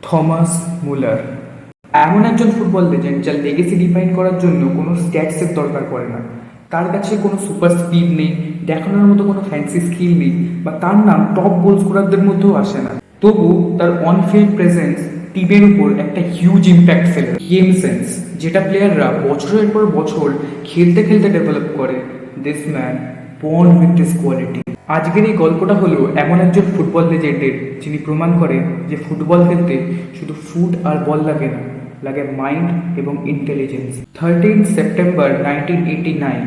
Thomas Muller এমন একজন football legend যার লেগেসি ডিফাইন করার জন্য কোনো স্ট্যাটসের দরকার পড়ে না। তার কাছে কোনো সুপার স্পিড নেই, দেখানোর মতো কোনো ফ্যান্সি স্কিল নেই, বা তার নাম টপ গোল স্কোরারদের মধ্যেও আসে না। তবু তার অনফিল্ড প্রেজেন্স টিমের উপর একটা হিউজ ইম্প্যাক্ট ফেলে। গেম সেন্স, যেটা প্লেয়াররা বছরের পর বছর খেলতে খেলতে ডেভেলপ করে। This man born with this quality. আজকের এই গল্পটা হলো এমন একজন ফুটবল লেজেন্ডের, যিনি প্রমাণ করে যে ফুটবল খেলতে শুধু ফুট আর বল লাগে না, লাগে মাইন্ড এবং ইন্টেলিজেন্স। 13 সেপ্টেম্বর 1989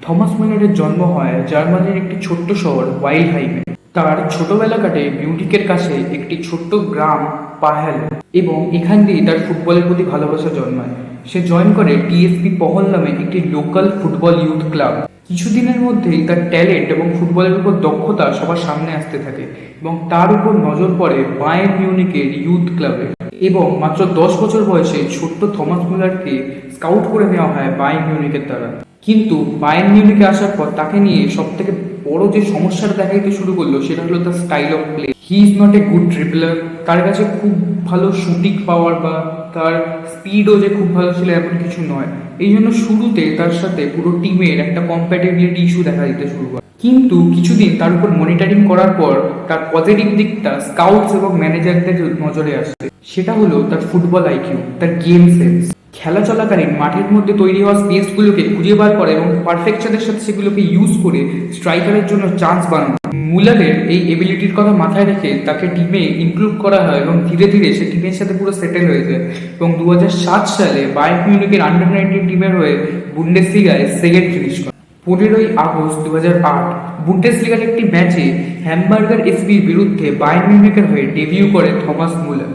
থমাস মুলারের জন্ম হয় জার্মানির একটি ছোট্ট শহর ওয়াইলহাইমে। তার ছোটবেলা কাটে মিউনিকের কাছে একটি ছোট্ট গ্রাম পাহেল, এবং এখান দিয়ে তার ফুটবলের প্রতি ভালোবাসা জন্মায়। সে জয়েন করে টিএসপি পহল নামে একটি লোকাল ফুটবল ইউথ ক্লাব। কিছুদিনের মধ্যেই তার ট্যালেন্ট এবং ফুটবলের উপর দক্ষতা সবার সামনে আসতে থাকে, এবং তার উপর নজর পড়ে বায়ার্ন মিউনিকের ইউথ ক্লাবে। এবং মাত্র 10 বছর বয়সে ছোট্ট থমাস মুলারকে স্কাউট করে নেওয়া হয় বায়ার্ন মিউনিকের দ্বারা। কিন্তু বায়ার্ন মিউনিকে আসার পর তাকে নিয়ে সব থেকে বড় যে সমস্যাটা দেখাইতে শুরু করলো সেটা হলো তার style of play. He is not a good dribbler. তার কাছে খুব ভালো শুটিং পাওয়ার বা তার স্পিডও যে খুব ভালো ছিল এমন কিছু নয়। এই জন্য শুরুতে তার সাথে পুরো টিমের একটা কম্প্যাটেবিলিটি ইস্যু দেখা দিতে শুরু করে। কিন্তু কিছুদিন তার উপর মনিটরিং করার পর তার পজিটিভ দিকটা স্কাউটস এবং ম্যানেজারদের নজরে আসে। সেটা হলো তার ফুটবল আইকিউ, তার গেম সেন্স। খেলা চলাকালীন মাঠের মধ্যে তৈরি হওয়া স্পেসগুলোকে খুঁজে বার করা এবং পারফেকশনের সাথে সেগুলোকে ইউজ করে স্ট্রাইকারের জন্য চান্স বানানো। মুলারের এই এবিলিটির কথা মাথায় রেখে তাকে টিমে ইনক্লুড করা হয়, এবং ধীরে ধীরে সে টিমের সাথে পুরো সেটেল হয়ে যায়। এবং 2007 সালে বায়ার্ন মিউনিকের আন্ডার-19 টিমের হয়ে বুন্ডেসলিগায় সেকেন্ড ফিনিশ করে। 15 আগস্ট 2008 বুন্ডেসলিগার একটি ম্যাচে হ্যামবার্গার এসবির বিরুদ্ধে বায়ার্ন মিউনিকের হয়ে ডেবিউ করে থমাস মুলার।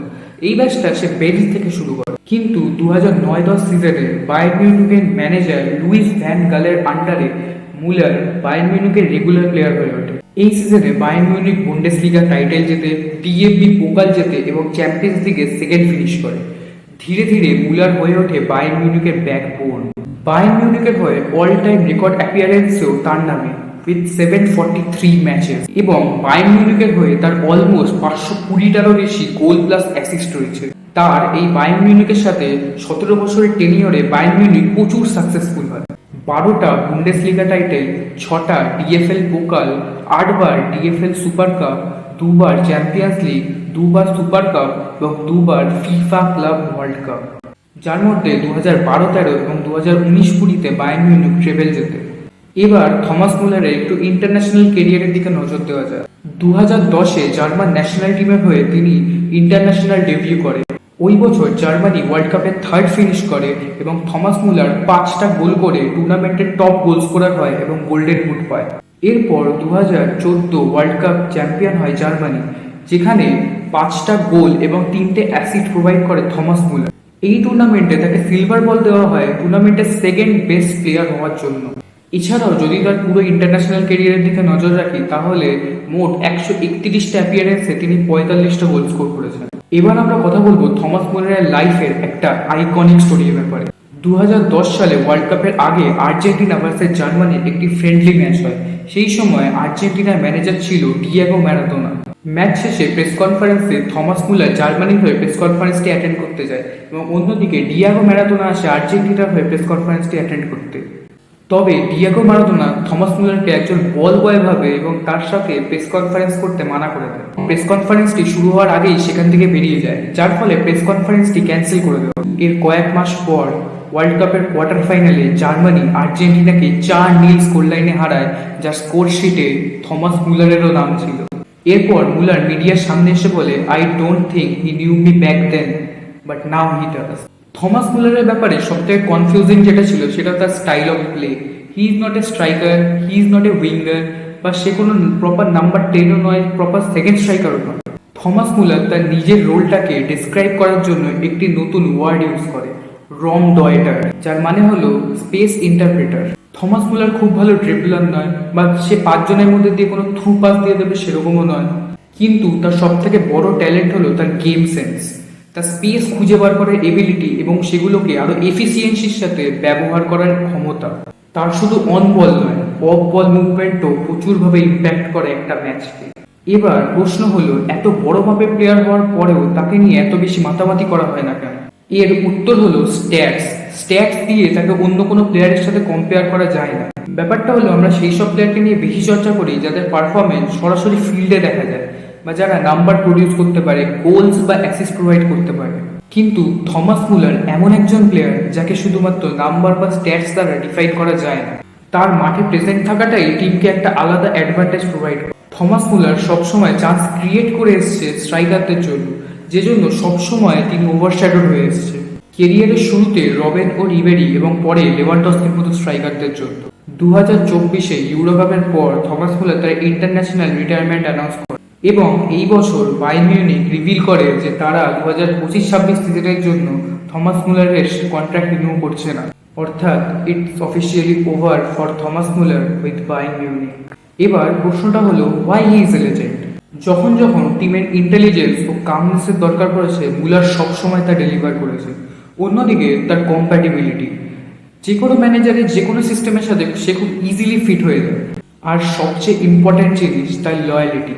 এই ম্যাচটা সে বেঞ্চ থেকে শুরু করে। কিন্তু 2009-10 সিজনে বায়ার্ন মিউনিকের ম্যানেজার লুইস ভ্যান গালের আন্ডারে মুলার বায়ার্ন মিউনিকের রেগুলার প্লেয়ার হয়ে ওঠে। এই সিজনে বায়ার্ন মিউনিক বুন্ডেসলিগা টাইটেল জেতে, ডিএফবি পোকাল জেতে এবং চ্যাম্পিয়ন্স লিগে সেকেন্ড ফিনিশ করে। ধীরে ধীরে মুলার হয়ে ওঠে বায়ার্ন মিউনিকের ব্যাকবোন। বায়ার্ন মিউনিকের হয়ে অল টাইম রেকর্ড অ্যাপিয়ারেন্সেও তার নামে, উইথ 743 ম্যাচেস। এবং বায়ার্ন মিউনিকের হয়ে তার অলমোস্ট 520টারও বেশি গোল প্লাস অ্যাসিস্ট রয়েছে। তার এই বায়ার্ন মিউনিকের সাথে 17 বছরের টেনিয়রে বায়ার্ন মিউনিক প্রচুর সাকসেসফুল হয়। 12টা বুন্ডেসলিগা টাইটেল, 6টা ডিএফএল পোকাল, 8বার ডিএফএল সুপার কাপ, 2বার চ্যাম্পিয়ন্স লিগ, 2বার সুপার কাপ এবং 2বার ফিফা ক্লাব ওয়ার্ল্ড কাপ, যার মধ্যে 2012-13 এবং 2019-20 বায়ার্ন মিউনিক ট্রেবেল জেতে। এবার থমাস মুলারের একটু ইন্টারন্যাশনাল কেরিয়ারের দিকে নজর দেওয়া যায়। 2010-এ জার্মান ন্যাশনাল টিমের হয়ে তিনি ইন্টারন্যাশনাল ডেবিউ করে। ওই বছর জার্মানি ওয়ার্ল্ড কাপে থার্ড ফিনিশ করে, এবং থমাস মুলার 5টা গোল করে টুর্নামেন্টের টপ গোল স্কোরার হয় এবং গোল্ডেন বুট পায়। এরপর 2014 ওয়ার্ল্ড কাপ চ্যাম্পিয়ন হয় জার্মানি, যেখানে 5টা গোল এবং 3টে অ্যাসিস্ট প্রোভাইড করে থমাস মুলার। এই টুর্নামেন্টে তাকে সিলভার বল দেওয়া হয় টুর্নামেন্টের সেকেন্ড বেস্ট প্লেয়ার হওয়ার জন্য। এছাড়াও যদি তার পুরো ইন্টারন্যাশনাল ক্যারিয়ারের দিকে নজর রাখি, তাহলে মোট 131টা অ্যাপিয়ারেন্সে তিনি 45টা গোল স্কোর করেছেন। এবার আমরা কথা বলবো থমাস মুলারের লাইফের একটা আইকনিক স্টোরির ব্যাপারে। 2010 সালে ওয়ার্ল্ড কাপের আগে আর্জেন্টিনা ভার্সেস জার্মানির একটি ফ্রেন্ডলি ম্যাচ হয়। সেই সময় আর্জেন্টিনার ম্যানেজার ছিল ডিয়েগো ম্যারাডোনা। ম্যাচ শেষে প্রেস কনফারেন্সে থমাস মুলার জার্মানির হয়ে প্রেস কনফারেন্সটি অ্যাটেন্ড করতে যায়, এবং অন্যদিকে ডিয়েগো ম্যারাডোনা আসে আর্জেন্টিনার হয়ে প্রেস কনফারেন্সটি অ্যাটেন্ড করতে। তবে ডিয়েগো ম্যারাডোনা থমাস মুলারকে একজন বল বয় ভাবে এবং তার সাথে প্রেস কনফারেন্স করতে মানা করে দেয়। প্রেস কনফারেন্সটি শুরু হওয়ার আগেই সেখান থেকে বেরিয়ে যায়, যার ফলে প্রেস কনফারেন্সটি ক্যান্সেল করে দেওয়া। এর কয়েক মাস পর ওয়ার্ল্ড কাপের কোয়ার্টার ফাইনালে জার্মানি আর্জেন্টিনাকে 4-0 স্কোর লাইনে হারায়, যার স্কোর শিটে থমাস মুলারেরও নাম ছিল। এরপর মুলার মিডিয়ার সামনে এসে বলে, "I don't think he knew me back then, but now he does." Thomas মুলারের ব্যাপারে সবথেকে কনফিউজিং যেটা ছিল সেটা তার style of play. He is not a striker, he is not a winger, বা সে কোনো প্রপার নাম্বার 10ও নয়, প্রপার সেকেন্ড স্ট্রাইকারও নয়। থমাস মুলার তার নিজের রোলটাকে ডিসক্রাইব করার জন্য একটি নতুন ওয়ার্ড ইউজ করে, রম ডয়েটার, যার মানে হলো স্পেস ইন্টারপ্রেটার। থমাস মুলার খুব ভালো ড্রিবলার নয়, বা সে 5 জনের মধ্যে দিয়ে কোনো থ্রু পাস দিয়ে দেবে সেরকমও নয়। কিন্তু তার সব থেকে বড় ট্যালেন্ট হলো তার গেম সেন্স, তার স্পেস খুঁজে বার করার এবিলিটি এবং সেগুলোকে আরো এফিসিয়েন্সির সাথে ব্যবহার করার ক্ষমতা। তার শুধু অন বল নয়, অফ বল মুভমেন্টও প্রচুরভাবে ইম্প্যাক্ট করে একটা ম্যাচকে। এবার প্রশ্ন হলো, এত বড় মাপের প্লেয়ার হওয়ার পরেও তাকে নিয়ে এত বেশি মাতামাতি করা হয় না কেন? এর উত্তর হলো স্ট্যাটস। স্ট্যাটস দিয়ে তাকে অন্য কোনো প্লেয়ারের সাথে কম্পেয়ার করা যায় না। ব্যাপারটা হলো, আমরা সেই সব প্লেয়ারকে নিয়ে বেশি চর্চা করি যাদের পারফরমেন্স সরাসরি ফিল্ডে দেখা যায়, বা যারা নাম্বার প্রডিউস করতে পারে, গোলস বা অ্যাসিস্ট প্রোভাইড করতে পারে। কিন্তু থমাস মুলার এমন একজন প্লেয়ার যাকে শুধুমাত্র নাম্বার বা স্ট্যাটস দ্বারা ডিফাইন করা যায় না। তার মাঠে প্রেজেন্ট থাকাটাই টিমকে একটা আলাদা অ্যাডভান্টেজ প্রোভাইড করে। থমাস মুলার সবসময় চান্স ক্রিয়েট করে এসছে স্ট্রাইকারদের জন্য, যে জন্য সবসময় তিনি ওভারশ্যাডোড হয়ে এসছে। কেরিয়ারের শুরুতে রবেন ও রিবেরি এবং পরে লেভানডস্কির মতো স্ট্রাইকারদের জন্য। 2024-এ ইউরো কাপের পর থমাস মুলার তার ইন্টারন্যাশনাল রিটায়ারমেন্ট অ্যানাউন্স করে এবং এই বছর বায়ার্ন মিউনিখ রিভিল করে যে তারা 2025-26 সিজনের জন্য থমাস মুলারের কন্ট্রাক্ট রিনিউ করছে না। অর্থাৎ it's officially over for Thomas Muller with Bayern Munich. এবার প্রশ্নটা হলো, why he is a legend? যখন যখন টিমের ইন্টেলিজেন্স ও কামনেসের দরকার পড়েছে, মুলার সবসময় তা ডেলিভার করেছে। অন্যদিকে তার কম্প্যাটিবিলিটি, যে কোনো ম্যানেজারের যে কোনো সিস্টেমের সাথে সে খুব ইজিলি ফিট হয়ে যায়। আর সবচেয়ে ইম্পর্ট্যান্ট জিনিস তার loyalty.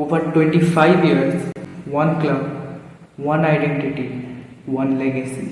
Over 25 years, one club, one identity, one legacy.